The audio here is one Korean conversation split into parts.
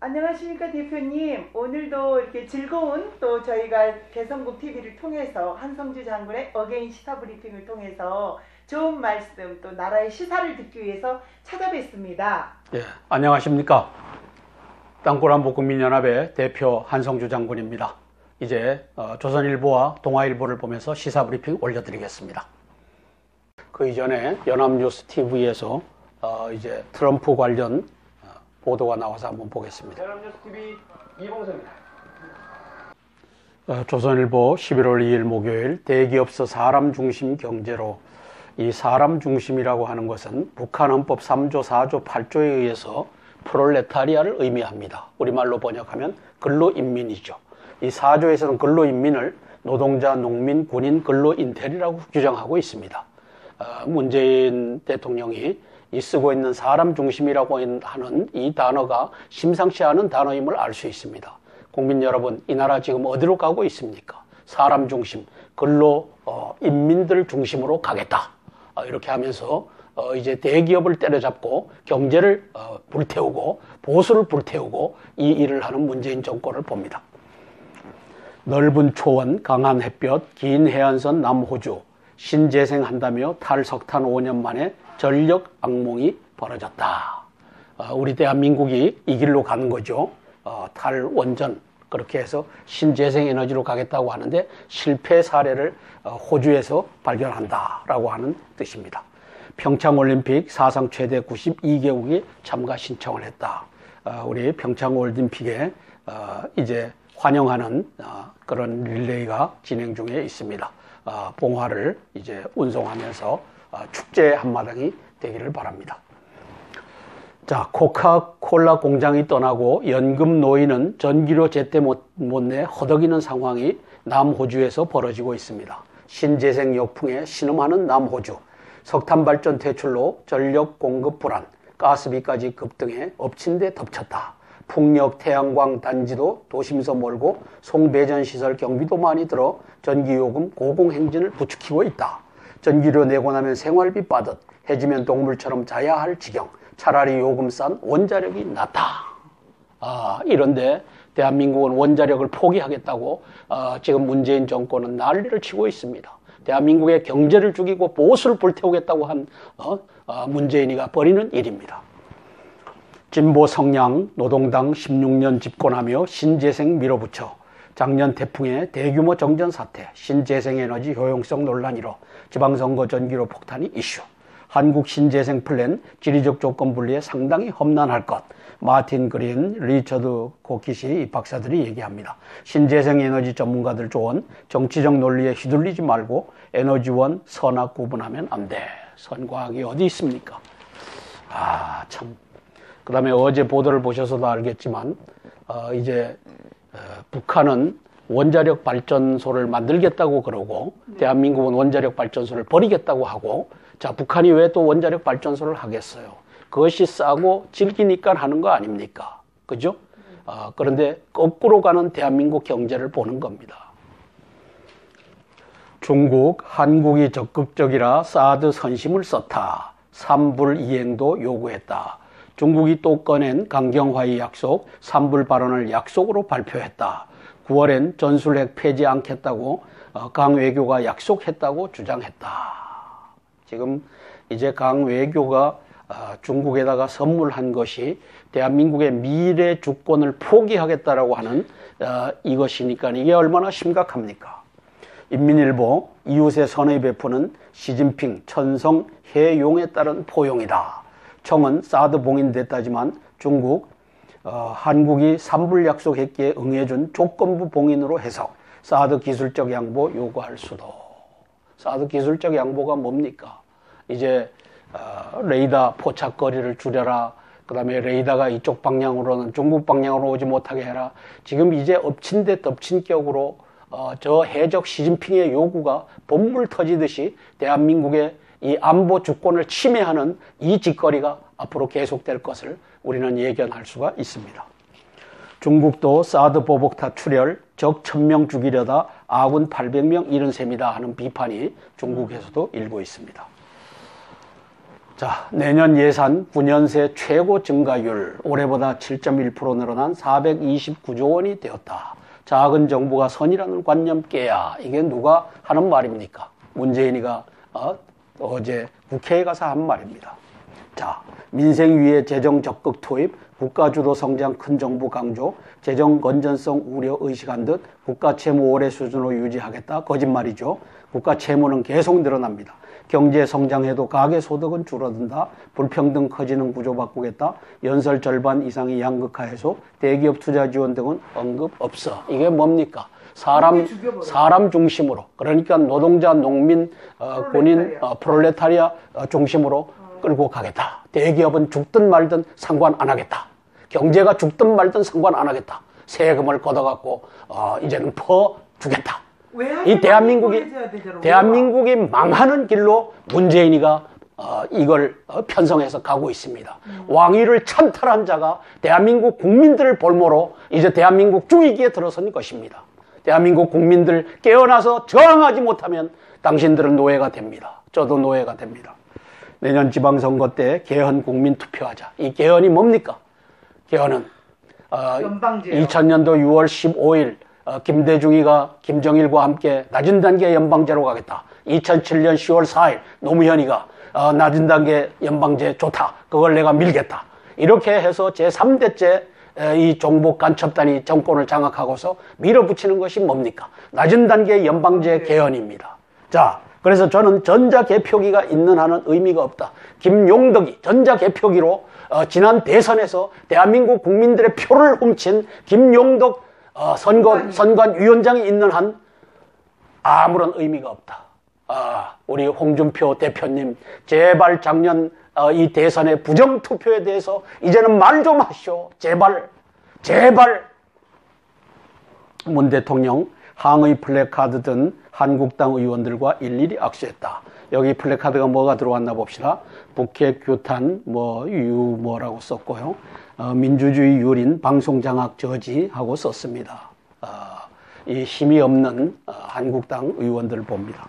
안녕하십니까 대표님. 오늘도 이렇게 즐거운 또 저희가 개성국 TV를 통해서 한성주 장군의 어게인 시사 브리핑을 통해서 좋은 말씀 또 나라의 시사를 듣기 위해서 찾아뵙습니다. 예, 안녕하십니까. 땅굴안보국민연합의 대표 한성주 장군입니다. 이제 조선일보와 동아일보를 보면서 시사 브리핑 올려드리겠습니다. 그 이전에 연합뉴스TV에서 이제 트럼프 관련 보도가 나와서 한번 보겠습니다. 연합뉴스TV 이봉서입니다. 조선일보 11월 2일 목요일 대기업서 사람 중심 경제로, 이 사람 중심이라고 하는 것은 북한 헌법 3조, 4조, 8조에 의해서 프롤레타리아를 의미합니다. 우리말로 번역하면 근로인민이죠. 이 4조에서는 근로인민을 노동자, 농민, 군인, 근로인텔이라고 규정하고 있습니다. 문재인 대통령이 이 쓰고 있는 사람 중심이라고 하는 이 단어가 심상치 않은 단어임을 알 수 있습니다. 국민 여러분, 이 나라 지금 어디로 가고 있습니까? 사람 중심, 인민들 중심으로 가겠다. 이렇게 하면서 이제 대기업을 때려잡고 경제를 불태우고 보수를 불태우고 이 일을 하는 문재인 정권을 봅니다. 넓은 초원, 강한 햇볕, 긴 해안선 남호주, 신재생한다며 탈석탄 5년 만에 전력 악몽이 벌어졌다. 우리 대한민국이 이 길로 가는 거죠. 탈원전, 그렇게 해서 신재생에너지로 가겠다고 하는데 실패 사례를 호주에서 발견한다라고 하는 뜻입니다. 평창올림픽 사상 최대 92개국이 참가 신청을 했다. 우리 평창올림픽에 이제 환영하는 그런 릴레이가 진행 중에 있습니다. 봉화를 이제 운송하면서 축제의 한마당이 되기를 바랍니다. 자, 코카콜라 공장이 떠나고 연금 노인은 전기료 제때 못 내 허덕이는 상황이 남호주에서 벌어지고 있습니다. 신재생 역풍에 신음하는 남호주. 석탄 발전 퇴출로 전력 공급 불안, 가스비까지 급등해 엎친 데 덮쳤다. 풍력 태양광 단지도 도심서 멀고 송배전시설 경비도 많이 들어 전기요금 고공행진을 부추기고 있다. 전기료 내고 나면 생활비 빠듯, 해지면 동물처럼 자야 할 지경, 차라리 요금 싼 원자력이 낫다. 이런데 대한민국은 원자력을 포기하겠다고 지금 문재인 정권은 난리를 치고 있습니다. 대한민국의 경제를 죽이고 보수를 불태우겠다고 한 문재인이가 벌이는 일입니다. 진보 성향 노동당 16년 집권하며 신재생 밀어붙여 작년 태풍에 대규모 정전 사태, 신재생에너지 효용성 논란 일어 지방선거 전기료 폭탄이 이슈. 한국 신재생 플랜 지리적 조건 분리에 상당히 험난할 것. 마틴 그린, 리처드 코키시 이 박사들이 얘기합니다. 신재생 에너지 전문가들 조언, 정치적 논리에 휘둘리지 말고 에너지원 선악 구분하면 안 돼. 선과학이 어디 있습니까? 참. 그 다음에 어제 보도를 보셔서도 알겠지만 이제 북한은 원자력 발전소를 만들겠다고 그러고 대한민국은 원자력 발전소를 버리겠다고 하고, 자, 북한이 왜 또 원자력 발전소를 하겠어요? 그것이 싸고 질기니까 하는 거 아닙니까? 그죠? 그런데 거꾸로 가는 대한민국 경제를 보는 겁니다. 중국, 한국이 적극적이라 사드 선심을 썼다. 삼불 이행도 요구했다. 중국이 또 꺼낸 강경화의 약속, 삼불 발언을 약속으로 발표했다. 9월엔 전술핵 폐지 않겠다고 강 외교가 약속했다고 주장했다. 지금 이제 강 외교가 중국에다가 선물한 것이 대한민국의 미래 주권을 포기하겠다라고 하는 이것이니까 이게 얼마나 심각합니까? 인민일보, 이웃의 선의 베푸는 시진핑 천성 해용에 따른 포용이다. 청은 사드 봉인됐다지만 중국, 한국이 삼불 약속했기에 응해준 조건부 봉인으로 해석, 사드 기술적 양보 요구할 수도. 사드 기술적 양보가 뭡니까? 이제 레이더 포착거리를 줄여라. 그 다음에 레이더가 이쪽 방향으로는 중국 방향으로 오지 못하게 해라. 지금 이제 엎친 데 덮친 격으로 저 해적 시진핑의 요구가 본물 터지듯이 대한민국의 이 안보 주권을 침해하는 이 짓거리가 앞으로 계속될 것을 우리는 예견할 수가 있습니다. 중국도 사드 보복타 출혈, 적 1000명 죽이려다 아군 800명 잃은 셈이다 하는 비판이 중국에서도 일고 있습니다. 자, 내년 예산 9년 새 최고 증가율, 올해보다 7.1% 늘어난 429조 원이 되었다. 작은 정부가 선이라는 관념 깨야. 이게 누가 하는 말입니까? 문재인이가 어제 국회에 가서 한 말입니다. 자, 민생 위에 재정 적극 투입, 국가 주도 성장 큰 정부 강조, 재정 건전성 우려 의식한 듯 국가 채무 올해 수준으로 유지하겠다. 거짓말이죠. 국가 채무는 계속 늘어납니다. 경제 성장해도 가계 소득은 줄어든다. 불평등 커지는 구조 바꾸겠다. 연설 절반 이상이 양극화 해소, 대기업 투자 지원 등은 언급 없어. 이게 뭡니까? 사람 중심으로, 그러니까 노동자, 농민, 군인, 프롤레타리아 중심으로 끌고 가겠다. 대기업은 죽든 말든 상관 안 하겠다. 경제가 죽든 말든 상관 안 하겠다. 세금을 걷어갖고 이제는 퍼주겠다. 이 대한민국이 망하는 길로 문재인이가 이걸 편성해서 가고 있습니다. 왕위를 찬탈한 자가 대한민국 국민들을 볼모로 이제 대한민국 중위기에 들어선 것입니다. 대한민국 국민들 깨어나서 저항하지 못하면 당신들은 노예가 됩니다. 저도 노예가 됩니다. 내년 지방선거 때 개헌 국민 투표하자. 이 개헌이 뭡니까? 개헌은 2000년도 6월 15일 김대중이가 김정일과 함께 낮은 단계 연방제로 가겠다. 2007년 10월 4일 노무현이가 낮은 단계 연방제 좋다. 그걸 내가 밀겠다. 이렇게 해서 제3대째 이 종북 간첩단이 정권을 장악하고서 밀어붙이는 것이 뭡니까? 낮은 단계 연방제 개헌입니다. 자, 그래서 저는 전자개표기가 있는 한은 의미가 없다. 김용덕이 전자개표기로 지난 대선에서 대한민국 국민들의 표를 훔친 김용덕 선관위원장이 있는 한 아무런 의미가 없다. 우리 홍준표 대표님, 제발 작년 이 대선의 부정투표에 대해서 이제는 말 좀 하시오. 제발. 문 대통령 항의 플래카드 든 한국당 의원들과 일일이 악수했다. 여기 플래카드가 뭐가 들어왔나 봅시다. 북핵 규탄 뭐라고 썼고요. 민주주의 유린 방송장악 저지하고 썼습니다. 이 힘이 없는 한국당 의원들을 봅니다.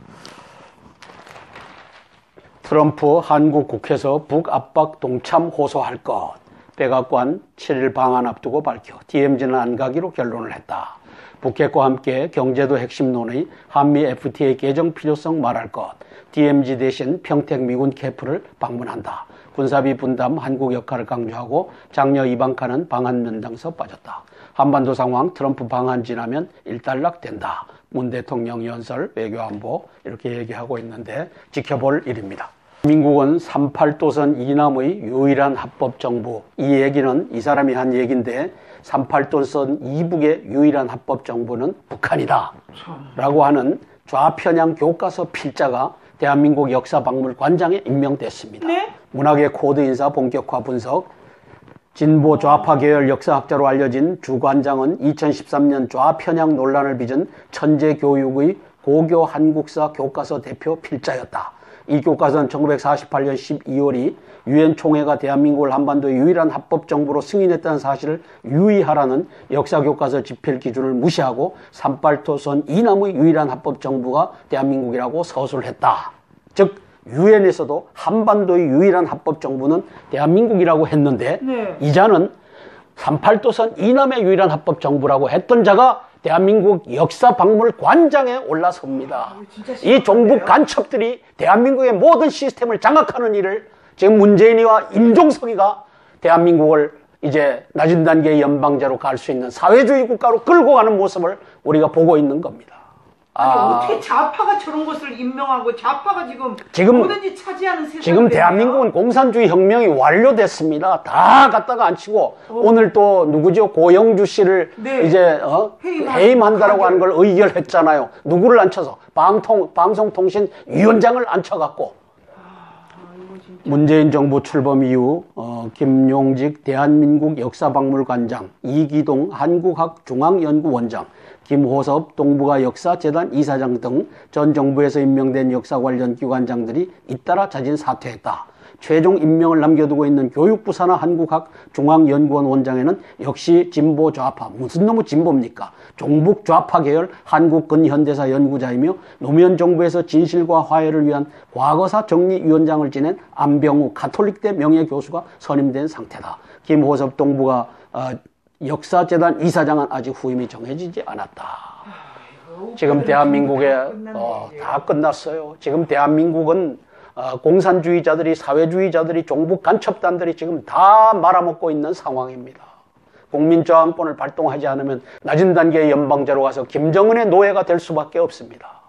트럼프 한국 국회에서 북압박 동참 호소할 것. 백악관 7일 방한 앞두고 밝혀 DMZ는 안 가기로 결론을 했다. 북핵과 함께 경제도 핵심 논의, 한미 FTA 개정 필요성 말할 것. DMZ 대신 평택 미군 캠프를 방문한다. 군사비 분담 한국 역할을 강조하고 장녀 이방카는 방한 면담서 빠졌다. 한반도 상황 트럼프 방한 지나면 일단락된다. 문 대통령 연설 외교안보 이렇게 얘기하고 있는데 지켜볼 일입니다. 민국은 38도선 이남의 유일한 합법정부. 이 얘기는 이 사람이 한 얘기인데 38도선 이북의 유일한 합법정부는 북한이다 라고 하는 좌편향 교과서 필자가 대한민국 역사박물관장에 임명됐습니다. 네? 문학의 코드 인사 본격화 분석. 진보 좌파 계열 역사학자로 알려진 주 관장은 2013년 좌편향 논란을 빚은 천재교육의 고교 한국사 교과서 대표 필자였다. 이 교과서는 1948년 12월이 유엔 총회가 대한민국을 한반도의 유일한 합법정부로 승인했다는 사실을 유의하라는 역사교과서 집필 기준을 무시하고 38도선 이남의 유일한 합법정부가 대한민국이라고 서술했다. 즉 유엔에서도 한반도의 유일한 합법정부는 대한민국이라고 했는데 네. 이자는 38도선 이남의 유일한 합법정부라고 했던 자가 대한민국 역사박물관장에 올라섭니다. 이 종북 간첩들이 대한민국의 모든 시스템을 장악하는 일을 지금 문재인이와 임종석이가 대한민국을 이제 낮은 단계의 연방제로 갈 수 있는 사회주의 국가로 끌고 가는 모습을 우리가 보고 있는 겁니다. 어떻게 좌파가 저런 것을 임명하고 좌파가 지금 뭐든지 차지하는 세상이 지금 대한민국은 공산주의 혁명이 완료됐습니다. 다 갖다가 앉히고 오늘 또 누구죠? 고영주 씨를 네. 이제 해임한다라고 하는 걸 의결했잖아요. 누구를 앉혀서? 방송통신위원장을 앉혀갖고 문재인 정부 출범 이후 김용직 대한민국 역사박물관장, 이기동 한국학중앙연구원장, 김호섭 동북아 역사재단 이사장 등 전 정부에서 임명된 역사 관련 기관장들이 잇따라 자진 사퇴했다. 최종 임명을 남겨두고 있는 교육부 산하 한국학중앙연구원 원장에는 역시 진보 좌파, 무슨 놈의 진보입니까? 종북 좌파 계열 한국 근현대사 연구자이며 노무현 정부에서 진실과 화해를 위한 과거사 정리위원장을 지낸 안병우 가톨릭대 명예교수가 선임된 상태다. 김호섭 동부가 역사재단 이사장은 아직 후임이 정해지지 않았다. 지금 대한민국에 다 끝났어요. 지금 대한민국은 공산주의자들이, 사회주의자들이, 종북 간첩단들이 지금 다 말아먹고 있는 상황입니다. 국민저항권을 발동하지 않으면 낮은 단계의 연방제로 가서 김정은의 노예가 될 수밖에 없습니다.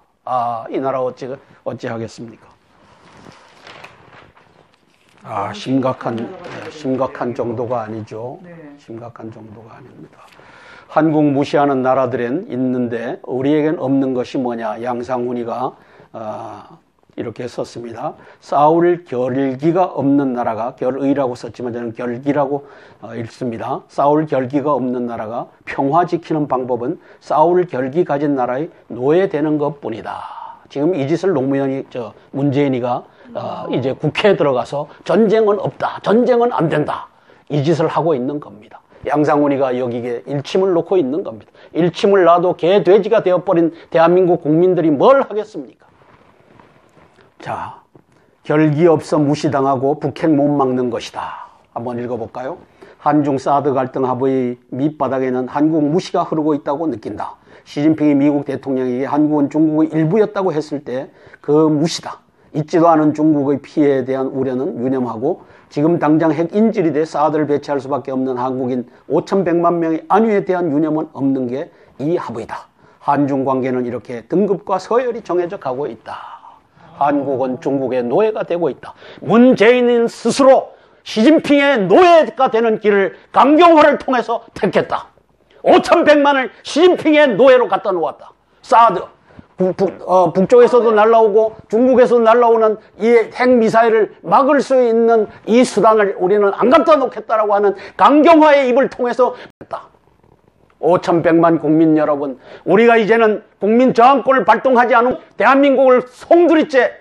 이 나라 어찌 하겠습니까? 심각한 정도가 아니죠. 심각한 정도가 아닙니다. 한국 무시하는 나라들은 있는데 우리에겐 없는 것이 뭐냐? 양상훈이가 이렇게 썼습니다. 싸울 결기가 없는 나라가, 결의라고 썼지만 저는 결기라고 읽습니다. 싸울 결기가 없는 나라가 평화 지키는 방법은 싸울 결기 가진 나라의 노예되는 것뿐이다. 지금 이 짓을 문재인이가 이제 국회에 들어가서 전쟁은 없다, 전쟁은 안 된다, 이 짓을 하고 있는 겁니다. 양상훈이가 여기에 일침을 놓고 있는 겁니다. 일침을 놔도 개 돼지가 되어버린 대한민국 국민들이 뭘 하겠습니까? 자, 결기 없어 무시당하고 북핵 못 막는 것이다. 한번 읽어볼까요? 한중 사드 갈등 합의 밑바닥에는 한국 무시가 흐르고 있다고 느낀다. 시진핑이 미국 대통령에게 한국은 중국의 일부였다고 했을 때 그 무시다. 있지도 않은 중국의 피해에 대한 우려는 유념하고 지금 당장 핵 인질이 돼 사드를 배치할 수밖에 없는 한국인 5,100만 명의 안위에 대한 유념은 없는 게 이 합의다. 한중 관계는 이렇게 등급과 서열이 정해져 가고 있다. 한국은 중국의 노예가 되고 있다. 문재인은 스스로 시진핑의 노예가 되는 길을 강경화를 통해서 택했다. 5,100만을 시진핑의 노예로 갖다 놓았다. 사드, 북쪽에서도 날라오고 중국에서도 날라오는 이 핵미사일을 막을 수 있는 이 수단을 우리는 안 갖다 놓겠다라고 하는 강경화의 입을 통해서 했다. 5,100만 국민 여러분, 우리가 이제는 국민 저항권을 발동하지 않은 대한민국을 송두리째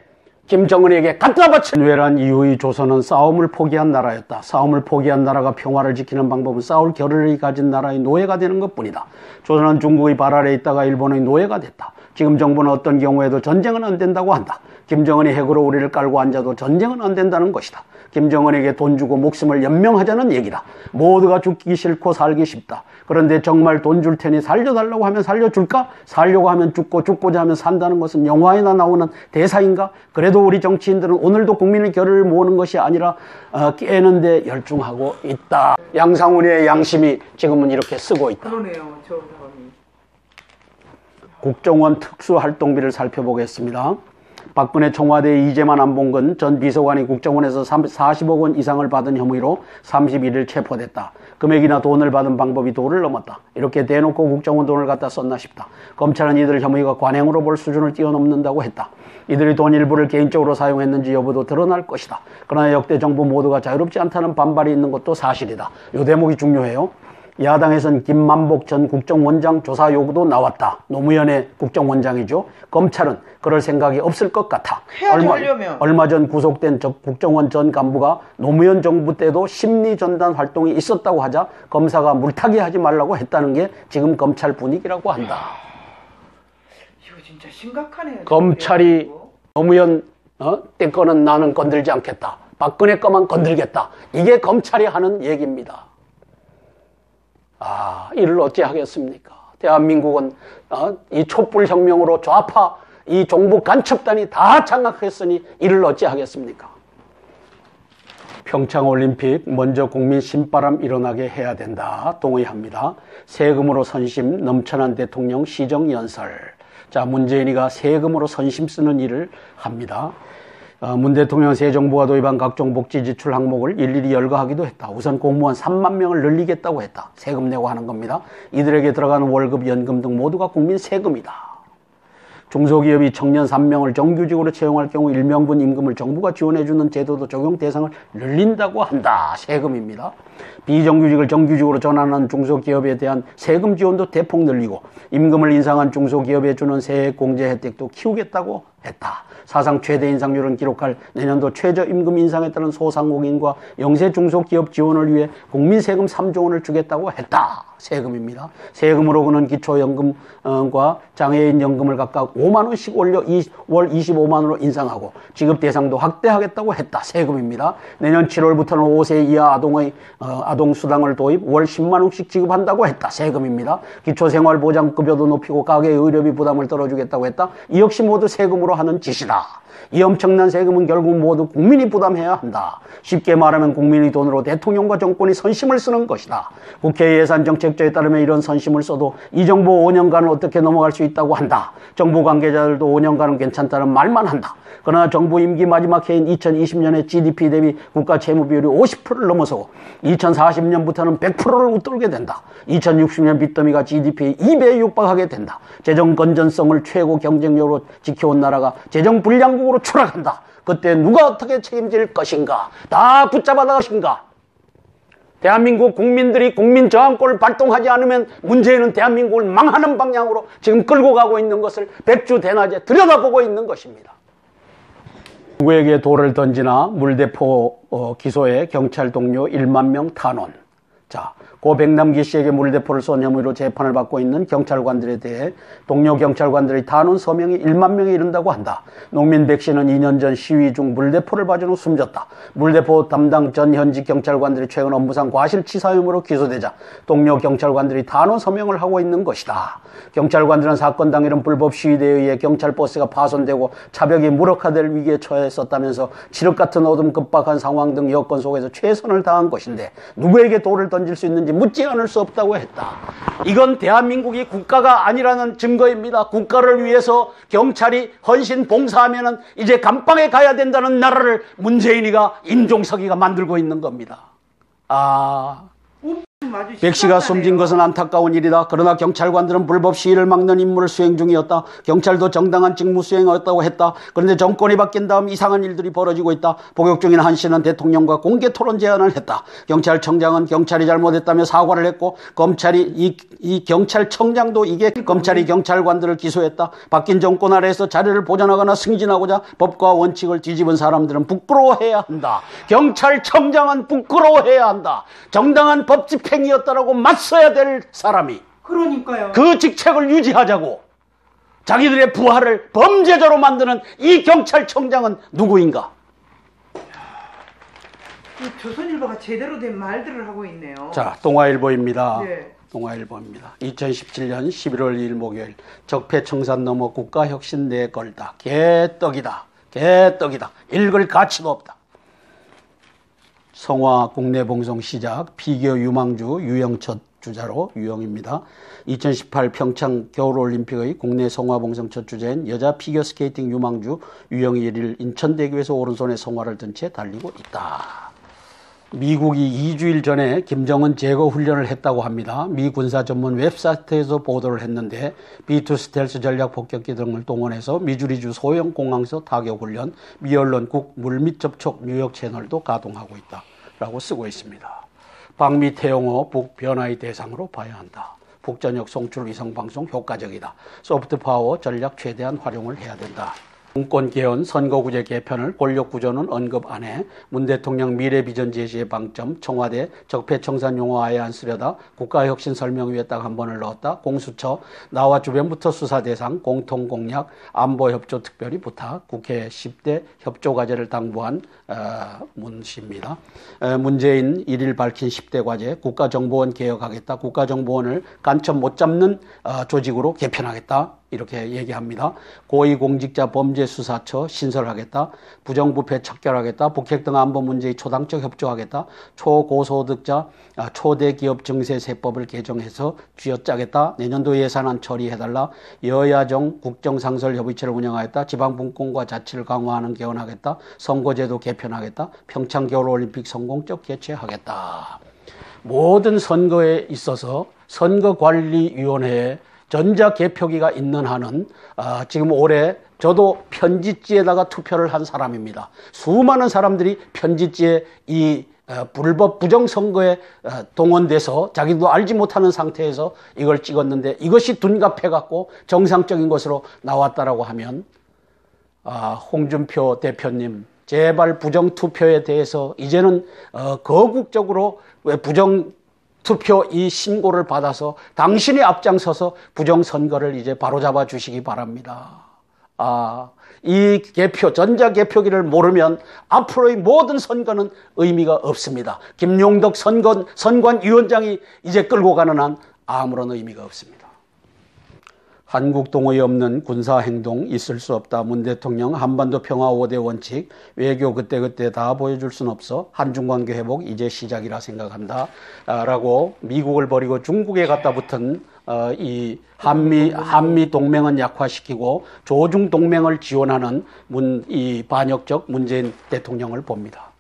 김정은에게 갖다 바친 외란 이후의 조선은 싸움을 포기한 나라였다. 싸움을 포기한 나라가 평화를 지키는 방법은 싸울 겨를이 가진 나라의 노예가 되는 것뿐이다. 조선은 중국의 발 아래에 있다가 일본의 노예가 됐다. 지금 정부는 어떤 경우에도 전쟁은 안 된다고 한다. 김정은이 핵으로 우리를 깔고 앉아도 전쟁은 안 된다는 것이다. 김정은에게 돈 주고 목숨을 연명하자는 얘기다. 모두가 죽기 싫고 살기 쉽다. 그런데 정말 돈 줄 테니 살려달라고 하면 살려줄까? 살려고 하면 죽고 죽고자 하면 산다는 것은 영화에나 나오는 대사인가? 그래도 우리 정치인들은 오늘도 국민의 결을 모으는 것이 아니라 깨는데 열중하고 있다. 양상훈의 양심이 지금은 이렇게 쓰고 있다. 그러네요. 저 사람이. 국정원 특수활동비를 살펴보겠습니다. 박근혜 청와대 이재만 안봉근 전 비서관이 국정원에서 40억 원 이상을 받은 혐의로 31일 체포됐다. 금액이나 돈을 받은 방법이 도를 넘었다. 이렇게 대놓고 국정원 돈을 갖다 썼나 싶다. 검찰은 이들 혐의가 관행으로 볼 수준을 뛰어넘는다고 했다. 이들이 돈 일부를 개인적으로 사용했는지 여부도 드러날 것이다. 그러나 역대 정부 모두가 자유롭지 않다는 반발이 있는 것도 사실이다. 이 대목이 중요해요. 야당에선 김만복 전 국정원장 조사 요구도 나왔다. 노무현의 국정원장이죠. 검찰은 그럴 생각이 없을 것 같아. 얼마 전 구속된 국정원 전 간부가 노무현 정부 때도 심리전단 활동이 있었다고 하자 검사가 물타기 하지 말라고 했다는 게 지금 검찰 분위기라고 한다. 이거 진짜 심각하네요. 검찰이 노무현 때 거는 나는 건들지 않겠다. 박근혜 거만 건들겠다. 이게 검찰이 하는 얘기입니다. 이를 어찌 하겠습니까? 대한민국은 이 촛불혁명으로 좌파 이 종북 간첩단이 다 장악했으니 이를 어찌 하겠습니까? 평창올림픽 먼저 국민 신바람 일어나게 해야 된다. 동의합니다. 세금으로 선심 넘쳐난 대통령 시정연설. 자, 문재인이가 세금으로 선심 쓰는 일을 합니다. 문 대통령은 새 정부가 도입한 각종 복지 지출 항목을 일일이 열거하기도 했다. 우선 공무원 3만 명을 늘리겠다고 했다. 세금 내고 하는 겁니다. 이들에게 들어가는 월급, 연금 등 모두가 국민 세금이다. 중소기업이 청년 3명을 정규직으로 채용할 경우 1명분 임금을 정부가 지원해주는 제도도 적용 대상을 늘린다고 한다. 세금입니다. 비정규직을 정규직으로 전환하는 중소기업에 대한 세금 지원도 대폭 늘리고 임금을 인상한 중소기업에 주는 세액공제 혜택도 키우겠다고 했다. 사상 최대 인상률은 기록할 내년도 최저임금 인상에 따른 소상공인과 영세 중소기업 지원을 위해 국민 세금 3조 원을 주겠다고 했다. 세금입니다. 세금으로 그는 기초연금과 장애인 연금을 각각 5만 원씩 올려 월 25만 원으로 인상하고 지급 대상도 확대하겠다고 했다. 세금입니다. 내년 7월부터는 5세 이하 아동 수당을 도입 월 10만 원씩 지급한다고 했다. 세금입니다. 기초생활보장급여도 높이고 가계 의료비 부담을 덜어주겠다고 했다. 이 역시 모두 세금으로 하는 짓이다. 이 엄청난 세금은 결국 모두 국민이 부담해야 한다. 쉽게 말하면 국민의 돈으로 대통령과 정권이 선심을 쓰는 것이다. 국회 예산정책조에 따르면 이런 선심을 써도 이 정부 5년간은 어떻게 넘어갈 수 있다고 한다. 정부 관계자들도 5년간은 괜찮다는 말만 한다. 그러나 정부 임기 마지막 해인 2020년에 GDP 대비 국가 채무 비율이 50%를 넘어서고 2040년부터는 100%를 웃돌게 된다. 2060년 빚더미가 GDP의 2배에 육박하게 된다. 재정 건전성을 최고 경쟁력으로 지켜온 나라가 재정 불량국으로 추락한다. 그때 누가 어떻게 책임질 것인가? 다 붙잡아다 것인가? 대한민국 국민들이 국민 저항권을 발동하지 않으면 문재인은 대한민국을 망하는 방향으로 지금 끌고 가고 있는 것을 백주대낮에 들여다보고 있는 것입니다. 누구에게 돌을 던지나 물대포 기소에 경찰 동료 1만 명 탄원. 자, 고 백남기 씨에게 물대포를 쏜 혐의로 재판을 받고 있는 경찰관들에 대해 동료 경찰관들의 탄원 서명이 1만 명에 이른다고 한다. 농민 백 씨는 2년 전 시위 중 물대포를 맞은 후 숨졌다. 물대포 담당 전 현직 경찰관들이 최근 업무상 과실치사 혐의로 기소되자 동료 경찰관들이 탄원 서명을 하고 있는 것이다. 경찰관들은 사건 당일은 불법 시위대에 의해 경찰 버스가 파손되고 차벽이 무력화될 위기에 처했었다면서 칠흑 같은 어둠 급박한 상황 등 여건 속에서 최선을 다한 것인데 누구에게 돌을 던질 수 있는지 묻지 않을 수 없다고 했다. 이건 대한민국이 국가가 아니라는 증거입니다. 국가를 위해서 경찰이 헌신 봉사하면은 이제 감방에 가야 된다는 나라를 문재인이가 임종석이가 만들고 있는 겁니다. 백 씨가 숨진 것은 안타까운 일이다. 그러나 경찰관들은 불법 시위를 막는 임무를 수행 중이었다. 경찰도 정당한 직무 수행이었다고 했다. 그런데 정권이 바뀐 다음 이상한 일들이 벌어지고 있다. 복역 중인 한 씨는 대통령과 공개 토론 제안을 했다. 경찰청장은 경찰이 잘못했다며 사과를 했고 검찰이 이 경찰청장도 이게 검찰이 경찰관들을 기소했다. 바뀐 정권 아래에서 자리를 보존하거나 승진하고자 법과 원칙을 뒤집은 사람들은 부끄러워해야 한다. 경찰청장은 부끄러워해야 한다. 정당한 법 집행이었다라고 맞서야 될 사람이 그러니까요. 그 직책을 유지하자고 자기들의 부하를 범죄자로 만드는 이 경찰청장은 누구인가? 조선일보가 제대로 된 말들을 하고 있네요. 자, 동아일보입니다. 네. 동아일보입니다. 2017년 11월 2일 목요일 적폐청산 넘어 국가혁신 내 걸다. 개떡이다. 개떡이다. 읽을 가치도 없다. 성화 국내 봉송 시작. 피겨 유망주 유영 첫 주자로 유영입니다. 2018 평창 겨울올림픽의 국내 성화 봉송 첫 주자인 여자 피겨스케이팅 유망주 유영이 1일 인천대교에서 오른손에 성화를 든 채 달리고 있다. 미국이 2주일 전에 김정은 제거 훈련을 했다고 합니다. 미 군사 전문 웹사이트에서 보도를 했는데 B2 스텔스 전략 폭격기 등을 동원해서 미주리주 소형 공항서 타격 훈련, 미 언론 국 물밑 접촉 뉴욕 채널도 가동하고 있다라고 쓰고 있습니다. 방미 태영호 북 변화의 대상으로 봐야 한다. 북전역 송출 위성방송 효과적이다. 소프트 파워 전략 최대한 활용을 해야 된다. 정권 개헌, 선거구제 개편을 권력구조는 언급 안 해. 문 대통령 미래비전 제시의 방점, 청와대 적폐청산 용어 아예 안 쓰려다. 국가혁신 설명위에 딱 한 번을 넣었다. 공수처, 나와 주변부터 수사 대상, 공통공약, 안보협조 특별히 부탁, 국회 10대 협조과제를 당부한 문 씨입니다. 문재인 1일 밝힌 10대 과제, 국가정보원 개혁하겠다. 국가정보원을 간첩 못 잡는 조직으로 개편하겠다. 이렇게 얘기합니다. 고위공직자 범죄수사처 신설하겠다. 부정부패 척결하겠다. 북핵 등 안보 문제의 초당적 협조하겠다. 초고소득자 초대기업 증세세법을 개정해서 쥐어짜겠다. 내년도 예산안 처리해달라. 여야정 국정상설협의체를 운영하겠다. 지방분권과 자치를 강화하는 개헌하겠다. 선거제도 개편하겠다. 평창 겨울올림픽 성공적 개최하겠다. 모든 선거에 있어서 선거관리위원회에 전자개표기가 있는 한은 지금 올해 저도 편지지에다가 투표를 한 사람입니다. 수많은 사람들이 편지지에 이 불법 부정선거에 동원돼서 자기도 알지 못하는 상태에서 이걸 찍었는데 이것이 둔갑해갖고 정상적인 것으로 나왔다라고 하면 홍준표 대표님, 제발 부정투표에 대해서 이제는 거국적으로 부정투표 이 신고를 받아서 당신이 앞장서서 부정선거를 이제 바로잡아 주시기 바랍니다. 이 개표, 전자개표기를 모르면 앞으로의 모든 선거는 의미가 없습니다. 김용덕 선관위원장이 이제 끌고 가는 한 아무런 의미가 없습니다. 한국 동의에 없는 군사행동 있을 수 없다. 문 대통령 한반도 평화 5대 원칙, 외교 그때그때 다 보여줄 순 없어. 한중관계 회복 이제 시작이라 생각한다. 라고 미국을 버리고 중국에 갖다 붙은 이 한미 동맹은 약화시키고 조중 동맹을 지원하는 이 반역적 문재인 대통령을 봅니다.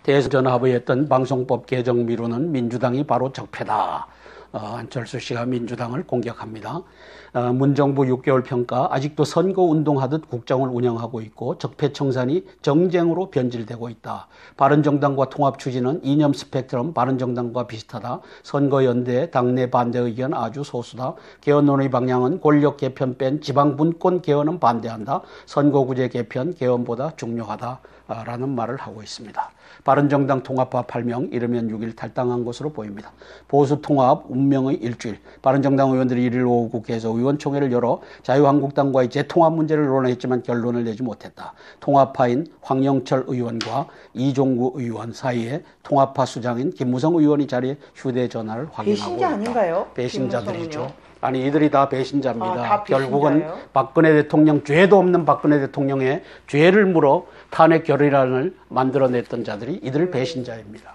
대선 합의했던 방송법 개정 미루는 민주당이 바로 적폐다. 안철수 씨가 민주당을 공격합니다. 문정부 6개월 평가, 아직도 선거운동하듯 국정을 운영하고 있고 적폐청산이 정쟁으로 변질되고 있다. 바른정당과 통합 추진은 이념 스펙트럼 바른정당과 비슷하다. 선거연대, 당내 반대 의견 아주 소수다. 개헌론의 방향은 권력 개편 뺀 지방분권 개헌은 반대한다. 선거구제 개편 개헌보다 중요하다. 라는 말을 하고 있습니다. 바른정당 통합파 8명, 이르면 6일 탈당한 것으로 보입니다. 보수 통합 운명의 일주일. 바른정당 의원들이 1일 오후 국회에서 의원총회를 열어 자유한국당과의 재통합 문제를 논의했지만 결론을 내지 못했다. 통합파인 황영철 의원과 이종구 의원 사이에 통합파 수장인 김무성 의원이 자리에 휴대전화를 확인하고 배신자 있다. 아닌가요? 배신자들이죠. 아니 이들이 다 배신자입니다. 다 결국은 배신자예요? 박근혜 대통령, 죄도 없는 박근혜 대통령의 죄를 물어 탄핵 결의란을 만들어냈던 자들이 이들 배신자입니다.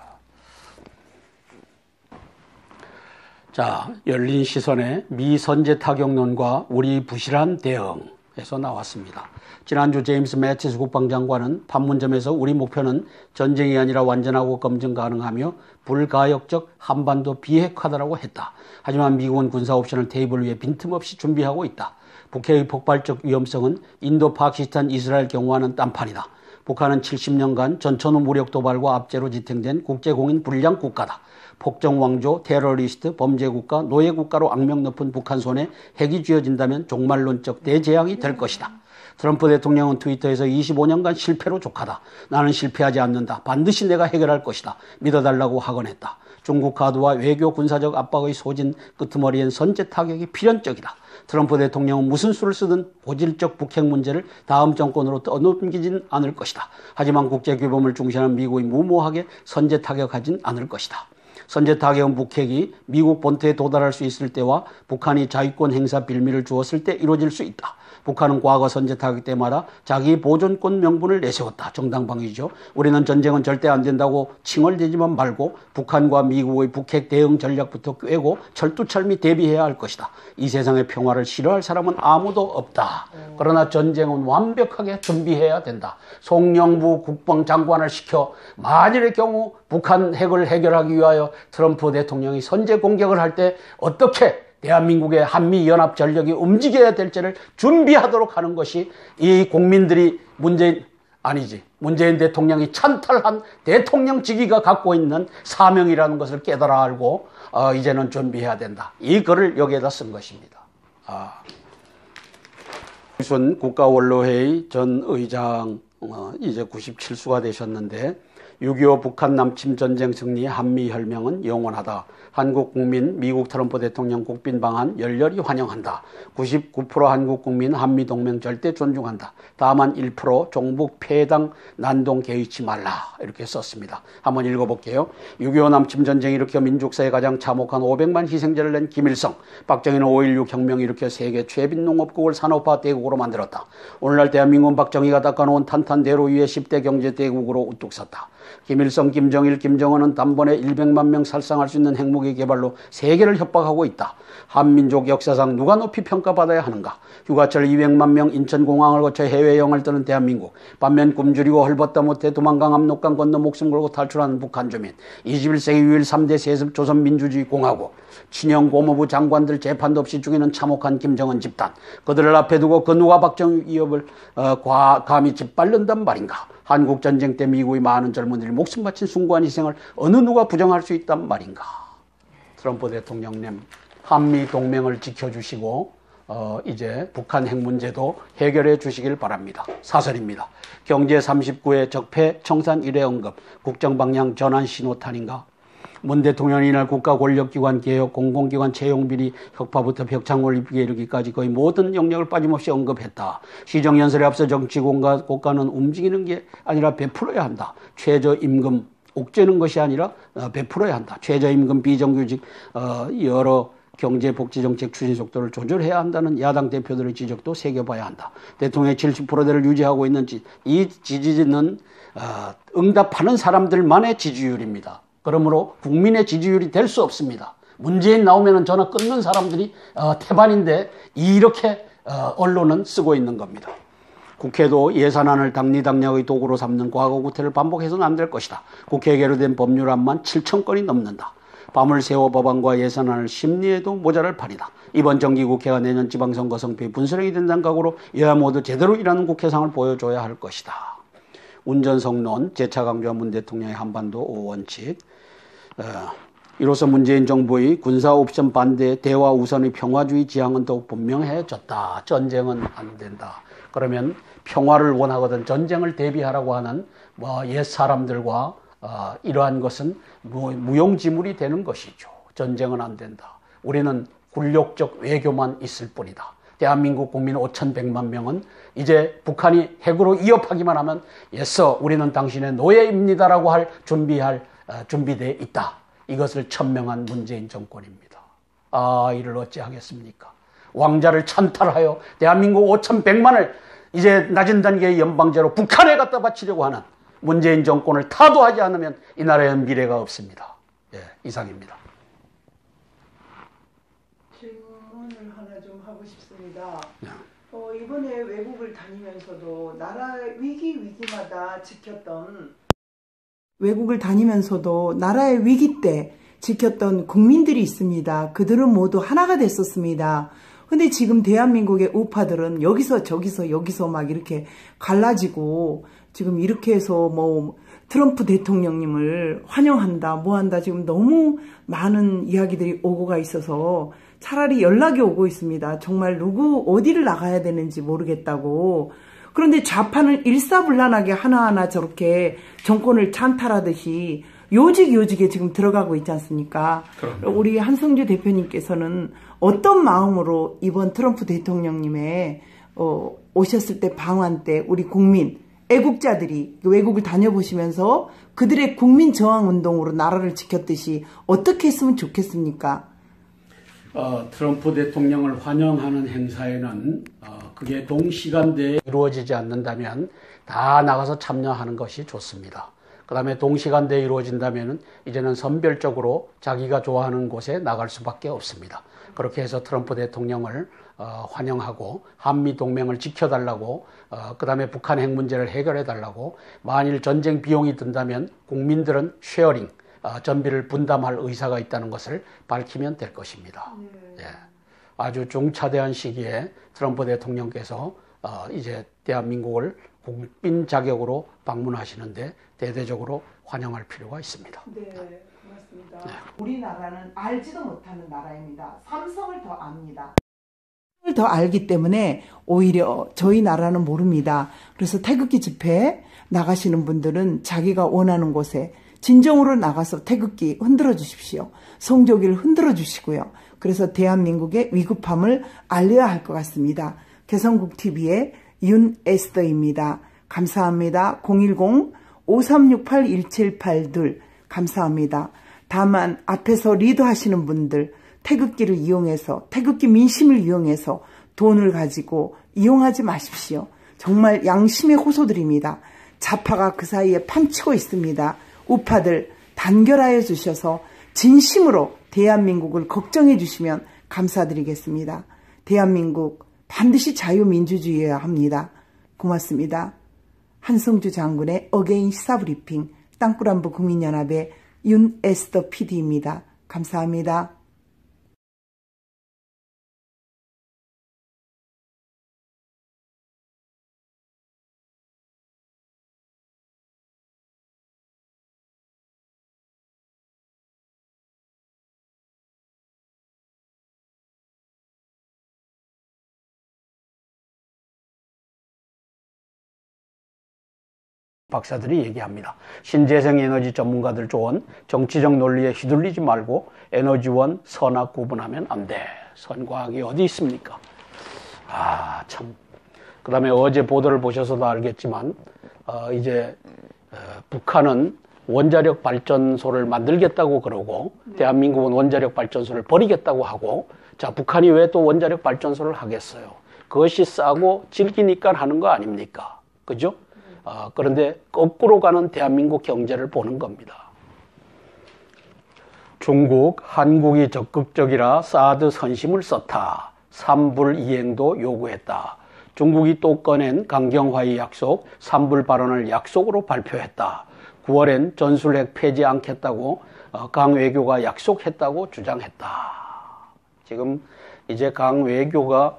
자, 열린 시선의 미 선제 타격론과 우리 부실한 대응에서 나왔습니다. 지난주 제임스 매티스 국방장관은 판문점에서 우리 목표는 전쟁이 아니라 완전하고 검증 가능하며 불가역적 한반도 비핵화다라고 했다. 하지만 미국은 군사 옵션을 테이블 위에 빈틈없이 준비하고 있다. 북핵의 폭발적 위험성은 인도, 파키스탄, 이스라엘 경우와는 딴판이다. 북한은 70년간 전천후 무력 도발과 압제로 지탱된 국제공인 불량 국가다. 폭정왕조, 테러리스트, 범죄국가, 노예국가로 악명 높은 북한 손에 핵이 쥐어진다면 종말론적 대재앙이 될 것이다. 트럼프 대통령은 트위터에서 25년간 실패로 족하다. 나는 실패하지 않는다. 반드시 내가 해결할 것이다. 믿어달라고 하건했다. 중국 카드와 외교 군사적 압박의 소진 끄트머리엔 선제 타격이 필연적이다. 트럼프 대통령은 무슨 수를 쓰든 고질적 북핵 문제를 다음 정권으로 떠넘기진 않을 것이다. 하지만 국제규범을 중시하는 미국이 무모하게 선제 타격하진 않을 것이다. 선제 타격은 북핵이 미국 본토에 도달할 수 있을 때와 북한이 자위권 행사 빌미를 주었을 때 이루어질 수 있다. 북한은 과거 선제 타격 때마다 자기 보존권 명분을 내세웠다. 정당방위죠. 우리는 전쟁은 절대 안 된다고 칭얼대지만 말고 북한과 미국의 북핵 대응 전략부터 꿰고 철두철미 대비해야 할 것이다. 이 세상의 평화를 싫어할 사람은 아무도 없다. 그러나 전쟁은 완벽하게 준비해야 된다. 송영부 국방장관을 시켜 만일의 경우 북한 핵을 해결하기 위하여 트럼프 대통령이 선제 공격을 할 때 어떻게 대한민국의 한미연합 전력이 움직여야 될지를 준비하도록 하는 것이 이 국민들이 문재인 대통령이 찬탈한 대통령직위가 갖고 있는 사명이라는 것을 깨달아 알고 이제는 준비해야 된다. 이 글을 여기에다 쓴 것입니다. 유순 국가원로회의 전 의장 이제 97수가 되셨는데 6.25 북한 남침 전쟁 승리 한미혈명은 영원하다. 한국 국민 미국 트럼프 대통령 국빈 방한 열렬히 환영한다. 99% 한국 국민 한미 동맹 절대 존중한다. 다만 1% 종북 폐당 난동 개의치 말라. 이렇게 썼습니다. 한번 읽어볼게요. 6.25 남침 전쟁 일으켜 민족사에 가장 참혹한 500만 희생자를 낸 김일성. 박정희는 5.16 혁명 일으켜 세계 최빈 농업국을 산업화 대국으로 만들었다. 오늘날 대한민국은 박정희가 닦아놓은 탄탄대로 위에 10대 경제 대국으로 우뚝 섰다. 김일성, 김정일, 김정은은 단번에 100만 명 살상할 수 있는 핵무기 개발로 세계를 협박하고 있다. 한민족 역사상 누가 높이 평가받아야 하는가? 휴가철 200만 명 인천공항을 거쳐 해외여행을 떠는 대한민국. 반면 굶주리고 헐벗다 못해 도망강 압록강 건너 목숨 걸고 탈출하는 북한 주민. 21세기 유일 3대 세습 조선민주주의 공화국. 친형 고모부 장관들 재판도 없이 죽이는 참혹한 김정은 집단. 그들을 앞에 두고 그 누가 박정희 위협을 감히 짓밟는단 말인가? 한국전쟁 때 미국의 많은 젊은이들이 목숨 바친 숭고한 희생을 어느 누가 부정할 수 있단 말인가? 트럼프 대통령님, 한미 동맹을 지켜주시고 이제 북한 핵 문제도 해결해 주시길 바랍니다. 사설입니다. 경제 39회 적폐 청산 1회 언급, 국정방향 전환 신호탄인가? 문 대통령이 이날 국가 권력기관 개혁, 공공기관 채용비리 혁파부터 벽창 올림픽에 이르기까지 거의 모든 영역을 빠짐없이 언급했다. 시정연설에 앞서 정치 국가는 움직이는 게 아니라 베풀어야 한다. 최저임금 옥죄는 것이 아니라 베풀어야 한다. 최저임금 비정규직 여러 경제복지정책 추진 속도를 조절해야 한다는 야당 대표들의 지적도 새겨봐야 한다. 대통령의 70%대를 유지하고 있는 이 지지는 응답하는 사람들만의 지지율입니다. 그러므로 국민의 지지율이 될 수 없습니다. 문재인 나오면 전화 끊는 사람들이 태반인데 이렇게 언론은 쓰고 있는 겁니다. 국회도 예산안을 당리당략의 도구로 삼는 과거 구태를 반복해서는 안 될 것이다. 국회에 계류된 법률안만 7,000건이 넘는다. 밤을 새워 법안과 예산안을 심리해도 모자랄 판이다. 이번 정기국회가 내년 지방선거 성패의 분수령이 된다는 각오로 여야 모두 제대로 일하는 국회상을 보여줘야 할 것이다. 운전성론, 재차 강조한 문 대통령의 한반도 5원칙. 이로써 문재인 정부의 군사 옵션 반대, 대화 우선의 평화주의 지향은 더욱 분명해졌다. 전쟁은 안 된다. 그러면 평화를 원하거든 전쟁을 대비하라고 하는 옛 사람들과 이러한 것은 무용지물이 되는 것이죠. 전쟁은 안 된다. 우리는 굴욕적 외교만 있을 뿐이다. 대한민국 국민 5,100만 명은 이제 북한이 핵으로 위협하기만 하면 예서 우리는 당신의 노예입니다라고 할 준비되어 있다. 이것을 천명한 문재인 정권입니다. 이를 어찌하겠습니까? 왕자를 찬탈하여 대한민국 5,100만을 이제 낮은 단계의 연방제로 북한에 갖다 바치려고 하는 문재인 정권을 타도하지 않으면 이 나라에는 미래가 없습니다. 이상입니다. 질문을 하나 좀 하고 싶습니다. 이번에 외국을 다니면서도 나라 위기마다 외국을 다니면서도 나라의 위기 때 지켰던 국민들이 있습니다. 그들은 모두 하나가 됐었습니다. 근데 지금 대한민국의 우파들은 여기서 여기서 막 이렇게 갈라지고 지금 이렇게 해서 트럼프 대통령님을 환영한다 뭐한다 지금 너무 많은 이야기들이 오고가 있어서 차라리 연락이 오고 있습니다. 정말 어디를 나가야 되는지 모르겠다고. 그런데 좌파는 일사불란하게 하나하나 저렇게 정권을 찬탈하듯이 요직에 지금 들어가고 있지 않습니까? 그럼요. 우리 한성주 대표님께서는 어떤 마음으로 이번 트럼프 대통령님의 오셨을 때 방한 때 우리 국민, 애국자들이 외국을 다녀보시면서 그들의 국민 저항 운동으로 나라를 지켰듯이 어떻게 했으면 좋겠습니까? 트럼프 대통령을 환영하는 행사에는 그게 동시간대에 이루어지지 않는다면 다 나가서 참여하는 것이 좋습니다. 그 다음에 동시간대에 이루어진다면 이제는 선별적으로 자기가 좋아하는 곳에 나갈 수밖에 없습니다. 그렇게 해서 트럼프 대통령을 환영하고 한미동맹을 지켜달라고 그 다음에 북한 핵 문제를 해결해달라고 만일 전쟁 비용이 든다면 국민들은 쉐어링, 전비를 분담할 의사가 있다는 것을 밝히면 될 것입니다. 아주 중차대한 시기에 트럼프 대통령께서 이제 대한민국을 국민 자격으로 방문하시는데 대대적으로 환영할 필요가 있습니다. 네, 고맙습니다. 우리나라는 알지도 못하는 나라입니다. 삼성을 더 압니다. 더 알기 때문에 오히려 저희 나라는 모릅니다. 그래서 태극기 집회에 나가시는 분들은 자기가 원하는 곳에 진정으로 나가서 태극기 흔들어 주십시오. 성조기를 흔들어 주시고요. 그래서 대한민국의 위급함을 알려야 할 것 같습니다. 개성국TV의 윤에스더입니다. 감사합니다. 010-5368-1782 감사합니다. 다만 앞에서 리더하시는 분들 태극기를 이용해서 태극기 민심을 이용해서 돈을 가지고 이용하지 마십시오. 정말 양심의 호소드립니다. 좌파가 그 사이에 판치고 있습니다. 우파들 단결하여 주셔서 진심으로 대한민국을 걱정해 주시면 감사드리겠습니다. 대한민국 반드시 자유민주주의여야 합니다. 고맙습니다. 한성주 장군의 어게인 시사브리핑 땅굴안보 국민연합의 윤에스더 PD입니다. 감사합니다. 박사들이 얘기합니다. 신재생 에너지 전문가들 조언, 정치적 논리에 휘둘리지 말고 에너지원, 선악 구분하면 안 돼. 선과학이 어디 있습니까? 참. 그 다음에 어제 보도를 보셔서도 알겠지만 이제 북한은 원자력 발전소를 만들겠다고 그러고 대한민국은 원자력 발전소를 버리겠다고 하고, 자, 북한이 왜 또 원자력 발전소를 하겠어요? 그것이 싸고 질기니까 하는 거 아닙니까? 그죠? 그런데 거꾸로 가는 대한민국 경제를 보는 겁니다. 중국, 한국이 적극적이라 사드 선심을 썼다. 삼불 이행도 요구했다. 중국이 또 꺼낸 강경화의 약속, 삼불 발언을 약속으로 발표했다. 9월엔 전술핵 폐지 않겠다고 강 외교가 약속했다고 주장했다. 지금 이제 강 외교가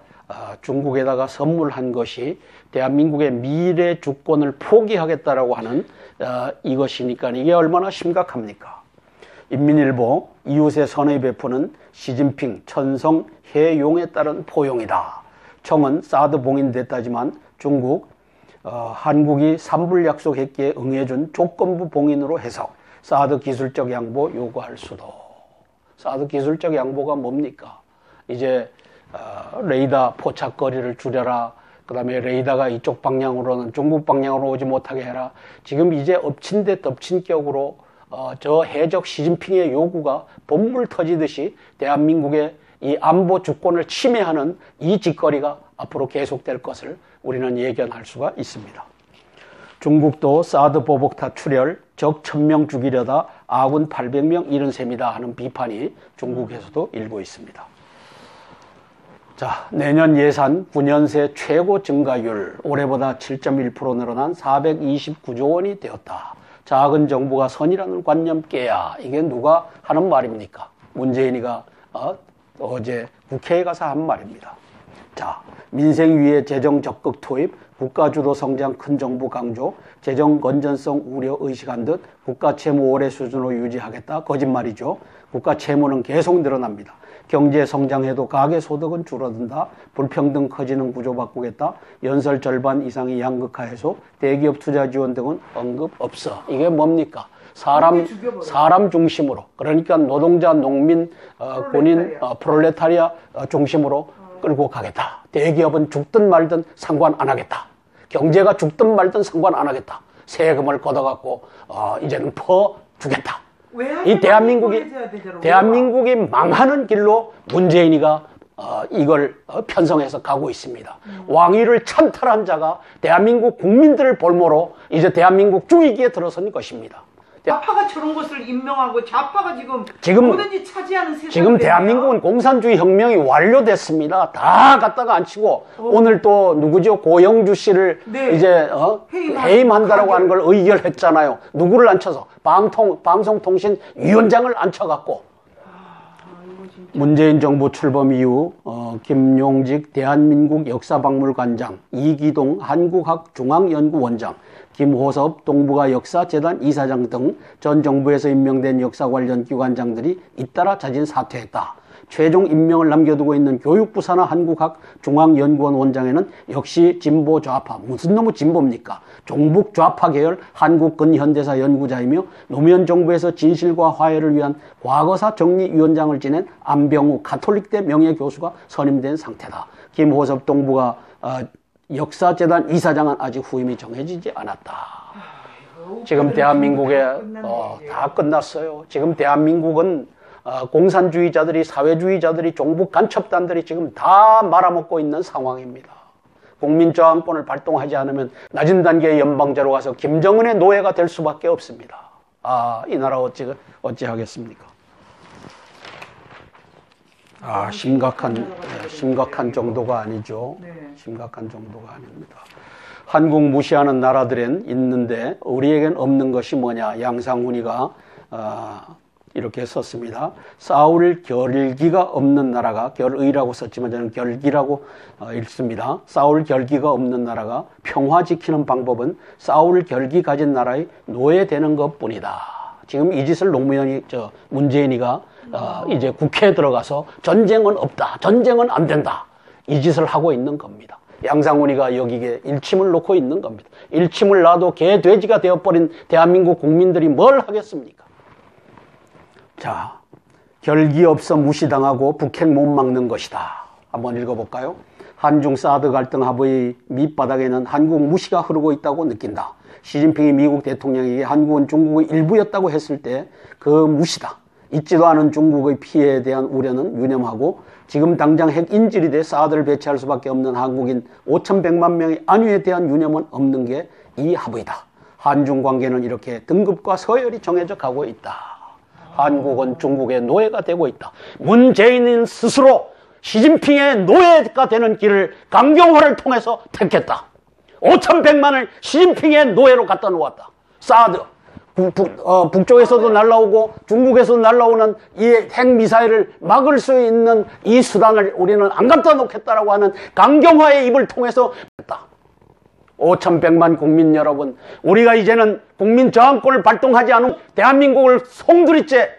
중국에다가 선물한 것이 대한민국의 미래 주권을 포기하겠다라고 하는 이것이니까 이게 얼마나 심각합니까? 인민일보, 이웃의 선의 베푸는 시진핑 천성 해용에 따른 포용이다. 청은 사드 봉인됐다지만 중국, 한국이 삼불 약속했기에 응해준 조건부 봉인으로 해석, 사드 기술적 양보 요구할 수도. 사드 기술적 양보가 뭡니까? 이제 레이더 포착거리를 줄여라. 그 다음에 레이더가 이쪽 방향으로는 중국 방향으로 오지 못하게 해라. 지금 이제 엎친 데 덮친 격으로 저 해적 시진핑의 요구가 본물 터지듯이 대한민국의 이 안보 주권을 침해하는 이 짓거리가 앞으로 계속될 것을 우리는 예견할 수가 있습니다. 중국도 사드 보복타 출혈, 적 1000명 죽이려다 아군 800명 잃은 셈이다 하는 비판이 중국에서도 일고 있습니다. 자, 내년 예산 9년 새 최고 증가율, 올해보다 7.1% 늘어난 429조 원이 되었다. 작은 정부가 선이라는 관념 깨야. 이게 누가 하는 말입니까? 문재인이가 어제 국회에 가서 한 말입니다. 자, 민생 위에 재정 적극 투입, 국가 주도 성장 큰 정부 강조, 재정 건전성 우려 의식한 듯 국가 채무 올해 수준으로 유지하겠다. 거짓말이죠. 국가 채무는 계속 늘어납니다. 경제 성장해도 가계 소득은 줄어든다. 불평등 커지는 구조 바꾸겠다. 연설 절반 이상의 양극화 해소, 대기업 투자 지원 등은 언급 없어. 이게 뭡니까? 사람 중심으로, 그러니까 노동자, 농민, 군인, 프롤레타리아 중심으로 끌고 가겠다. 대기업은 죽든 말든 상관 안 하겠다. 경제가 죽든 말든 상관 안 하겠다. 세금을 걷어갖고 이제는 퍼주겠다. 이 대한민국이 망하는 길로 문재인이가 이걸 편성해서 가고 있습니다. 왕위를 찬탈한 자가 대한민국 국민들을 볼모로 이제 대한민국 죽이기에 들어선 것입니다. 좌파가 저런 것을 임명하고 좌파가 지금 뭐든지 차지하는 세상이 지금 대한민국은 공산주의 혁명이 완료됐습니다. 다 갖다가 앉히고 오늘 또 누구죠? 고영주 씨를 이제 해임한다라고 하는 걸 의결했잖아요. 누구를 앉혀서? 방송통신위원장을 앉혀갖고 문재인 정부 출범 이후 김용직 대한민국 역사박물관장, 이기동 한국학중앙연구원장, 김호섭 동북아 역사재단 이사장 등 전 정부에서 임명된 역사 관련 기관장들이 잇따라 자진 사퇴했다. 최종 임명을 남겨두고 있는 교육부 산하 한국학중앙연구원 원장에는 역시 진보 좌파, 무슨 놈의 진보입니까? 종북 좌파 계열 한국 근현대사 연구자이며 노무현 정부에서 진실과 화해를 위한 과거사 정리위원장을 지낸 안병우 가톨릭대 명예교수가 선임된 상태다. 김호섭 동북아 역사재단 이사장은 아직 후임이 정해지지 않았다. 지금 대한민국에 다 끝났어요. 지금 대한민국은 공산주의자들이, 사회주의자들이, 종북 간첩단들이 지금 다 말아먹고 있는 상황입니다. 국민저항권을 발동하지 않으면 낮은 단계의 연방제로 가서 김정은의 노예가 될 수밖에 없습니다. 이 나라 어찌 하겠습니까? 심각한 정도가 아니죠. 심각한 정도가 아닙니다. 한국 무시하는 나라들엔 있는데 우리에겐 없는 것이 뭐냐? 양상훈이가 이렇게 썼습니다. 싸울 결기가 없는 나라가, 결의라고 썼지만 저는 결기라고 읽습니다. 싸울 결기가 없는 나라가 평화 지키는 방법은 싸울 결기 가진 나라의 노예되는 것뿐이다. 지금 이 짓을 문재인이가 이제 국회에 들어가서 전쟁은 없다, 전쟁은 안 된다, 이 짓을 하고 있는 겁니다. 양상훈이가 여기에 일침을 놓고 있는 겁니다. 일침을 놔도 개 돼지가 되어버린 대한민국 국민들이 뭘 하겠습니까? 자, 결기 없어 무시당하고 북핵 못 막는 것이다. 한번 읽어볼까요? 한중 사드 갈등 합의 밑바닥에는 한국 무시가 흐르고 있다고 느낀다. 시진핑이 미국 대통령에게 한국은 중국의 일부였다고 했을 때 그 무시다. 있지도 않은 중국의 피해에 대한 우려는 유념하고 지금 당장 핵 인질이 돼 사드를 배치할 수밖에 없는 한국인 5,100만 명의 안위에 대한 유념은 없는 게 이 합의다. 한중 관계는 이렇게 등급과 서열이 정해져 가고 있다. 한국은 중국의 노예가 되고 있다. 문재인은 스스로 시진핑의 노예가 되는 길을 강경화를 통해서 택했다. 5,100만을 시진핑의 노예로 갖다 놓았다. 사드. 북쪽에서도 날라오고 중국에서도 날라오는 이 핵미사일을 막을 수 있는 이 수단을 우리는 안 갖다 놓겠다라고 하는 강경화의 입을 통해서 했다. 5,100만 국민 여러분, 우리가 이제는 국민 저항권을 발동하지 않은 대한민국을 송두리째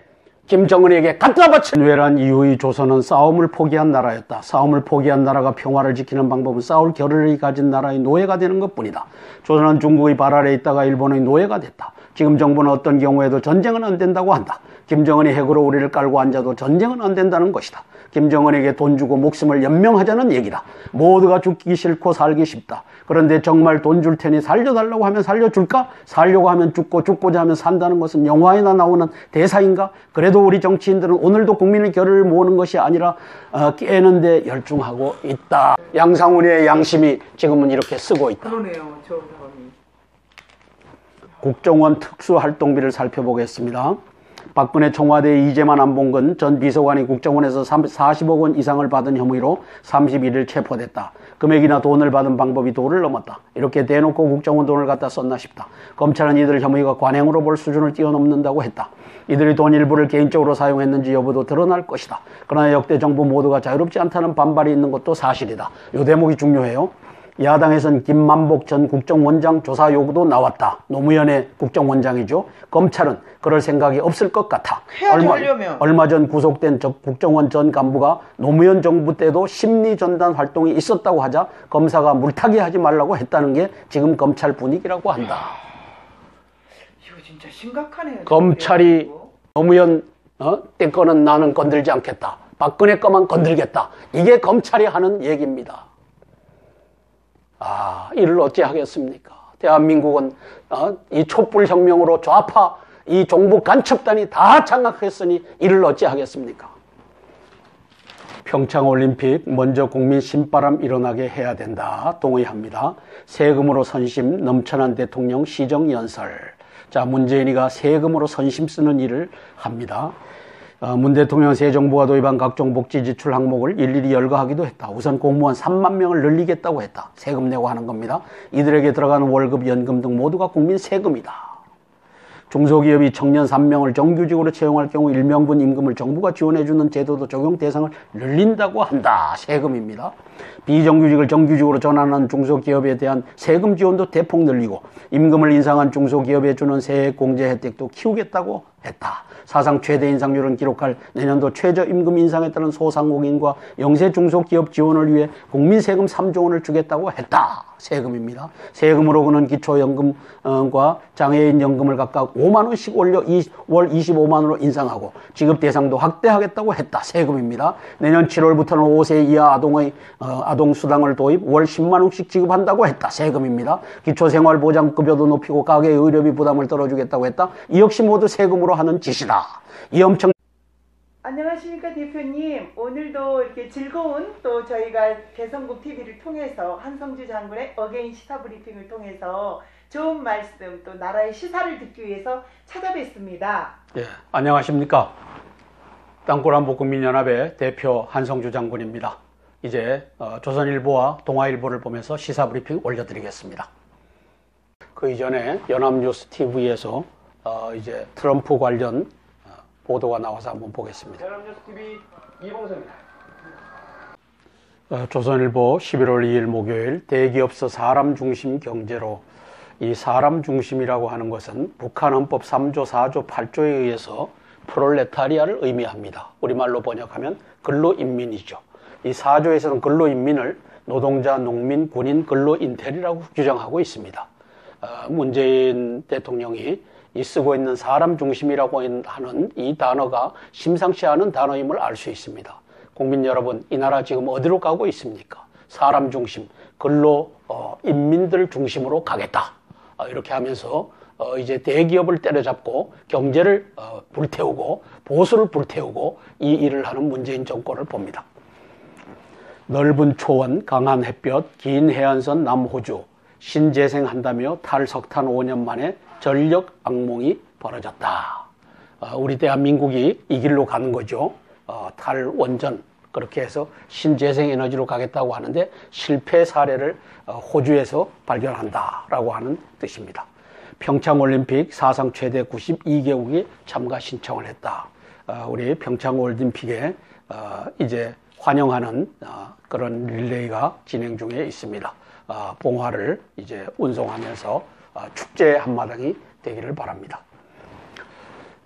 김정은에게 갖다 바친 외란 이후의 조선은 싸움을 포기한 나라였다. 싸움을 포기한 나라가 평화를 지키는 방법은 싸울 겨를이 가진 나라의 노예가 되는 것뿐이다. 조선은 중국의 발 아래에 있다가 일본의 노예가 됐다. 지금 정부는 어떤 경우에도 전쟁은 안 된다고 한다. 김정은이 핵으로 우리를 깔고 앉아도 전쟁은 안 된다는 것이다. 김정은에게 돈 주고 목숨을 연명하자는 얘기다. 모두가 죽기 싫고 살기 쉽다. 그런데 정말 돈 줄 테니 살려달라고 하면 살려줄까? 살려고 하면 죽고 죽고자 하면 산다는 것은 영화에나 나오는 대사인가? 그래도 우리 정치인들은 오늘도 국민의 결을 모으는 것이 아니라 깨는데 열중하고 있다. 양상훈의 양심이 지금은 이렇게 쓰고 있다. 그러네요. 저 사람이. 국정원 특수활동비를 살펴보겠습니다. 박근혜 청와대 이재만 안봉근 전 비서관이 국정원에서 40억 원 이상을 받은 혐의로 31일 체포됐다. 금액이나 돈을 받은 방법이 도를 넘었다. 이렇게 대놓고 국정원 돈을 갖다 썼나 싶다. 검찰은 이들 혐의가 관행으로 볼 수준을 뛰어넘는다고 했다. 이들이 돈 일부를 개인적으로 사용했는지 여부도 드러날 것이다. 그러나 역대 정부 모두가 자유롭지 않다는 반발이 있는 것도 사실이다. 이 대목이 중요해요. 야당에선 김만복 전 국정원장 조사 요구도 나왔다. 노무현의 국정원장이죠. 검찰은 그럴 생각이 없을 것 같아. 얼마 전 구속된 국정원 전 간부가 노무현 정부 때도 심리전단 활동이 있었다고 하자 검사가 물타기 하지 말라고 했다는 게 지금 검찰 분위기라고 한다. 이거 진짜 심각하네요. 검찰이 노무현 때 거는 나는 건들지 않겠다. 박근혜 거만 건들겠다. 이게 검찰이 하는 얘기입니다. 이를 어찌 하겠습니까? 대한민국은 이 촛불혁명으로 좌파 이 종북 간첩단이 다 장악했으니 이를 어찌 하겠습니까? 평창올림픽 먼저 국민 신바람 일어나게 해야 된다. 동의합니다. 세금으로 선심 넘쳐난 대통령 시정연설. 자, 문재인이가 세금으로 선심 쓰는 일을 합니다. 문 대통령은 새 정부가 도입한 각종 복지 지출 항목을 일일이 열거하기도 했다. 우선 공무원 3만 명을 늘리겠다고 했다. 세금 내고 하는 겁니다. 이들에게 들어가는 월급, 연금 등 모두가 국민 세금이다. 중소기업이 청년 3명을 정규직으로 채용할 경우 1명분 임금을 정부가 지원해주는 제도도 적용 대상을 늘린다고 한다. 세금입니다. 비정규직을 정규직으로 전환하는 중소기업에 대한 세금 지원도 대폭 늘리고 임금을 인상한 중소기업에 주는 세액 공제 혜택도 키우겠다고 했다. 사상 최대 인상률은 기록할 내년도 최저임금 인상에 따른 소상공인과 영세 중소기업 지원을 위해 국민세금 3조 원을 주겠다고 했다. 세금입니다. 세금으로 그는 기초연금과 장애인연금을 각각 5만 원씩 올려 월 25만 원으로 인상하고 지급 대상도 확대하겠다고 했다. 세금입니다. 내년 7월부터는 5세 이하 아동수당을 도입 월 10만 원씩 지급한다고 했다. 세금입니다. 기초생활보장급여도 높이고 가계 의료비 부담을 덜어주겠다고 했다. 이 역시 모두 세금으로 하는 짓이다. 이 엄청 안녕하십니까 대표님. 오늘도 이렇게 즐거운 또 저희가 대성국 TV를 통해서 한성주 장군의 어게인 시사 브리핑을 통해서 좋은 말씀 또 나라의 시사를 듣기 위해서 찾아뵙습니다. 예, 안녕하십니까. 땅굴한복국민연합의 대표 한성주 장군입니다. 이제 조선일보와 동아일보를 보면서 시사 브리핑 올려드리겠습니다. 그 이전에 연합뉴스 TV에서 이제 트럼프 관련 보도가 나와서 한번 보겠습니다. 연합뉴스 TV 이봉서입니다. 조선일보 11월 2일 목요일 대기업서 사람 중심 경제로 이 사람 중심이라고 하는 것은 북한 헌법 3조, 4조, 8조에 의해서 프롤레타리아를 의미합니다. 우리말로 번역하면 근로인민이죠. 이 4조에서는 근로인민을 노동자, 농민, 군인, 근로, 인텔이라고 규정하고 있습니다. 문재인 대통령이 이 쓰고 있는 사람 중심이라고 하는 이 단어가 심상치 않은 단어임을 알 수 있습니다. 국민 여러분, 이 나라 지금 어디로 가고 있습니까? 사람 중심, 근로, 인민들 중심으로 가겠다. 이렇게 하면서 이제 대기업을 때려잡고 경제를 불태우고 보수를 불태우고 이 일을 하는 문재인 정권을 봅니다. 넓은 초원, 강한 햇볕, 긴 해안선 남호주, 신재생한다며 탈석탄 5년 만에 전력 악몽이 벌어졌다. 우리 대한민국이 이 길로 가는 거죠. 탈원전, 그렇게 해서 신재생 에너지로 가겠다고 하는데 실패 사례를 호주에서 발견한다라고 하는 뜻입니다. 평창올림픽 사상 최대 92개국이 참가 신청을 했다. 우리 평창올림픽에 이제 환영하는 그런 릴레이가 진행 중에 있습니다. 봉화를 이제 운송하면서 축제의 한마당이 되기를 바랍니다.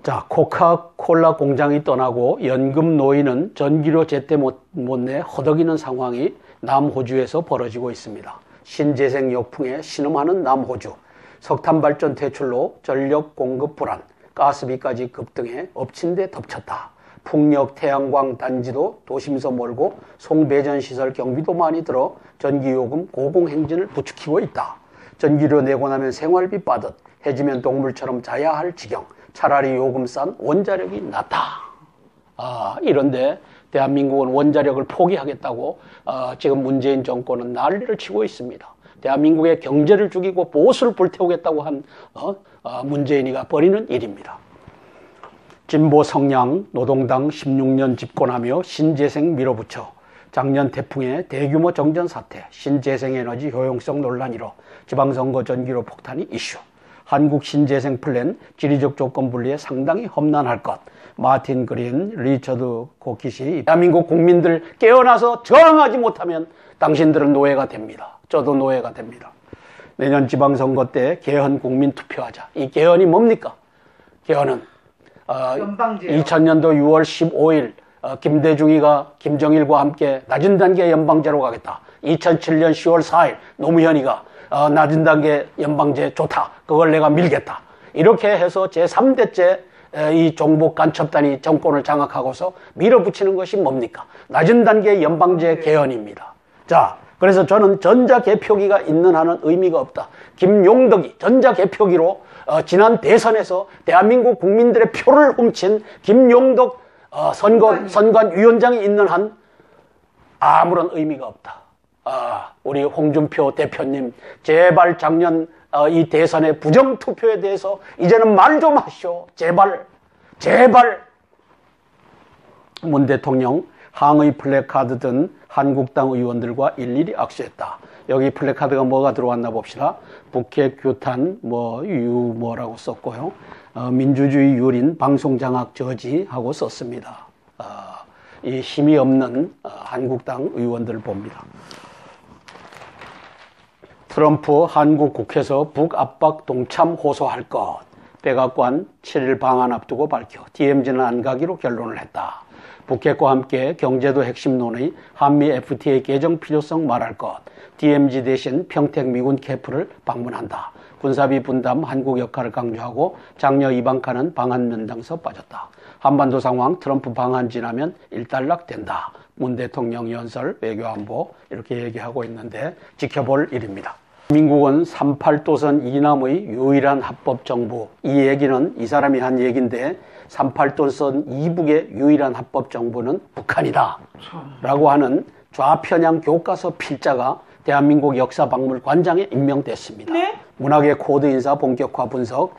자, 코카콜라 공장이 떠나고 연금 노인은 전기료 제때 못 내 허덕이는 상황이 남호주에서 벌어지고 있습니다. 신재생 역풍에 신음하는 남호주. 석탄 발전 퇴출로 전력 공급 불안, 가스비까지 급등해 엎친 데 덮쳤다. 풍력 태양광 단지도 도심서 멀고 송배전시설 경비도 많이 들어 전기요금 고공행진을 부추기고 있다. 전기료 내고 나면 생활비 빠듯 해지면 동물처럼 자야 할 지경. 차라리 요금 싼 원자력이 낫다. 이런데 대한민국은 원자력을 포기하겠다고 지금 문재인 정권은 난리를 치고 있습니다. 대한민국의 경제를 죽이고 보수를 불태우겠다고 한 문재인이가 벌이는 일입니다. 진보 성향 노동당 16년 집권하며 신재생 밀어붙여 작년 태풍의 대규모 정전 사태, 신재생에너지 효용성 논란 이로 지방선거 전기료 폭탄이 이슈. 한국 신재생 플랜 지리적 조건 분리에 상당히 험난할 것. 마틴 그린, 리처드 코킷이 대한민국 국민들 깨어나서 저항하지 못하면 당신들은 노예가 됩니다. 저도 노예가 됩니다. 내년 지방선거 때 개헌 국민 투표하자. 이 개헌이 뭡니까? 개헌은 2000년도 6월 15일 김대중이가 김정일과 함께 낮은 단계 연방제로 가겠다. 2007년 10월 4일 노무현이가 낮은 단계 연방제 좋다. 그걸 내가 밀겠다. 이렇게 해서 제3대째 이 종북 간첩단이 정권을 장악하고서 밀어붙이는 것이 뭡니까? 낮은 단계 연방제 개헌입니다. 자, 그래서 저는 전자개표기가 있는 한은 의미가 없다. 김용덕이 전자개표기로 지난 대선에서 대한민국 국민들의 표를 훔친 김용덕 선관위원장이 있는 한 아무런 의미가 없다. 우리 홍준표 대표님, 제발 작년 이 대선의 부정투표에 대해서 이제는 말 좀 하시오. 제발. 문 대통령 항의 플래카드 든 한국당 의원들과 일일이 악수했다. 여기 플래카드가 뭐가 들어왔나 봅시다. 북핵 규탄 뭐라고 썼고요. 민주주의 유린 방송장악 저지하고 썼습니다. 이 힘이 없는 한국당 의원들 봅니다. 트럼프 한국 국회에서 북압박 동참 호소할 것. 백악관 7일 방한 앞두고 밝혀 DMZ는 안 가기로 결론을 했다. 북핵과 함께 경제도 핵심 논의, 한미 FTA 개정 필요성 말할 것. DMZ 대신 평택 미군 캠프를 방문한다. 군사비 분담 한국 역할을 강조하고 장녀 이방카는 방한 면담서 빠졌다. 한반도 상황 트럼프 방한 지나면 일단락된다. 문 대통령 연설 외교안보 이렇게 얘기하고 있는데 지켜볼 일입니다. 민국은 38도선 이남의 유일한 합법정부. 이 얘기는 이 사람이 한 얘기인데 38도선 이북의 유일한 합법정부는 북한이다 라고 하는 좌편향 교과서 필자가 대한민국 역사박물관장에 임명됐습니다. 네? 문학의 코드 인사 본격화 분석.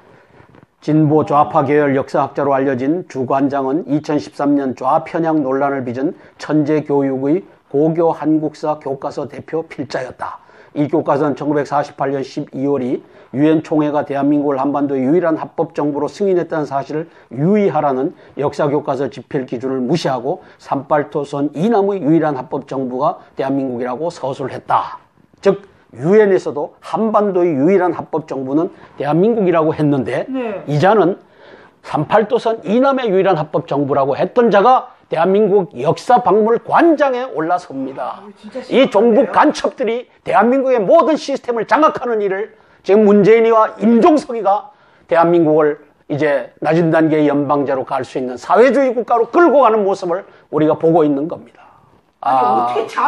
진보 좌파 계열 역사학자로 알려진 주 관장은 2013년 좌편향 논란을 빚은 천재교육의 고교 한국사 교과서 대표 필자였다. 이 교과서는 1948년 12월이 유엔 총회가 대한민국을 한반도의 유일한 합법정부로 승인했다는 사실을 유의하라는 역사교과서 집필 기준을 무시하고 38도선 이남의 유일한 합법정부가 대한민국이라고 서술했다. 즉 유엔에서도 한반도의 유일한 합법정부는 대한민국이라고 했는데 네. 이자는 38도선 이남의 유일한 합법정부라고 했던 자가 대한민국 역사 박물 관장에 올라섭니다. 이 종북 간첩들이 대한민국의 모든 시스템을 장악하는 일을 지금 문재인이와 임종석이가 대한민국을 이제 낮은 단계의 연방제로 갈 수 있는 사회주의 국가로 끌고 가는 모습을 우리가 보고 있는 겁니다. 어떻게